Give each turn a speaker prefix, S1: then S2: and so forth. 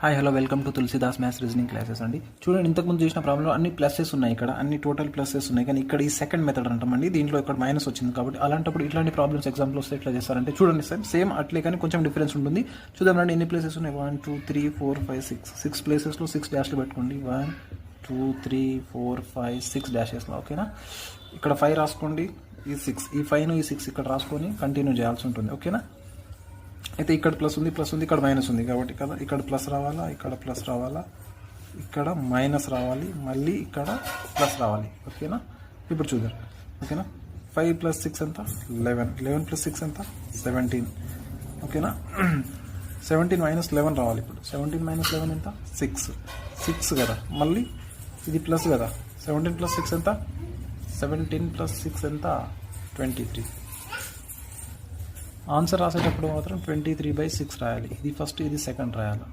S1: Hi hello welcome to Tulasidas maths reasoning classes అండి. చూడండి, ఇంతకుముందు చేసిన ప్రాబ్లంలో అన్ని ప్లసెస్ ఉన్నాయి, ఇక్కడ అన్ని టోటల్ ప్లసెస్ ఉన్నాయి. కానీ ఇక్కడ ఈ సెకండ్ మెథడ్ అంటామండి, దీంట్లో ఇక్కడ మైనస్ వచ్చింది. కాబట్టి అలాంటప్పుడు ఇట్లాంటి ప్రాబ్లమ్స్ ఎగ్జాంపుల్ వస్తే ఎట్లా చేస్తారంటే చూడండి సార్, సేమ్ అట్లే కానీ కొంచెం డిఫరెన్స్ ఉంటుంది. చూద్దాం రండి, ఎన్ని ప్లేసెస్ ఉన్నాయి. 1 2 3 4 5 6 6 ప్లేసెస్లో 6 డాష్లు పెట్టుకోండి. 1 2 3 4 5 6 డాషెస్లో, ఓకేనా. ఇక్కడ 5 రాసుకోండి, ఈ 6, ఈ 5 ఈ 6 ఇక్కడ రాసుకొని కంటిన్యూ చేయాల్సి ఉంటుంది, ఓకేనా. అయితే ఇక్కడ ప్లస్ ఉంది, ఇక్కడ మైనస్ ఉంది. కాబట్టి కదా ఇక్కడ ప్లస్ రావాలా, ఇక్కడ ప్లస్ రావాలా, ఇక్కడ మైనస్ రావాలి, మళ్ళీ ఇక్కడ ప్లస్ రావాలి, ఓకేనా. ఇప్పుడు చూద్దాం, ఓకేనా. 5 + 6 ఎంత? 11. 11 + 6 ఎంత? 17, ఓకేనా. 17 - 11 రావాలి. ఇప్పుడు 17 - 11 ఎంత? 6 కదా. మళ్ళీ ఇది ప్లస్ కదా. 17 + 6 ఎంత? 17 + 6 ఎంత? 23. ఆన్సర్ రాసేటప్పుడు మాత్రం 23/6 రాయాలి. ఇది ఫస్ట్, ఇది సెకండ్ రాయాలి.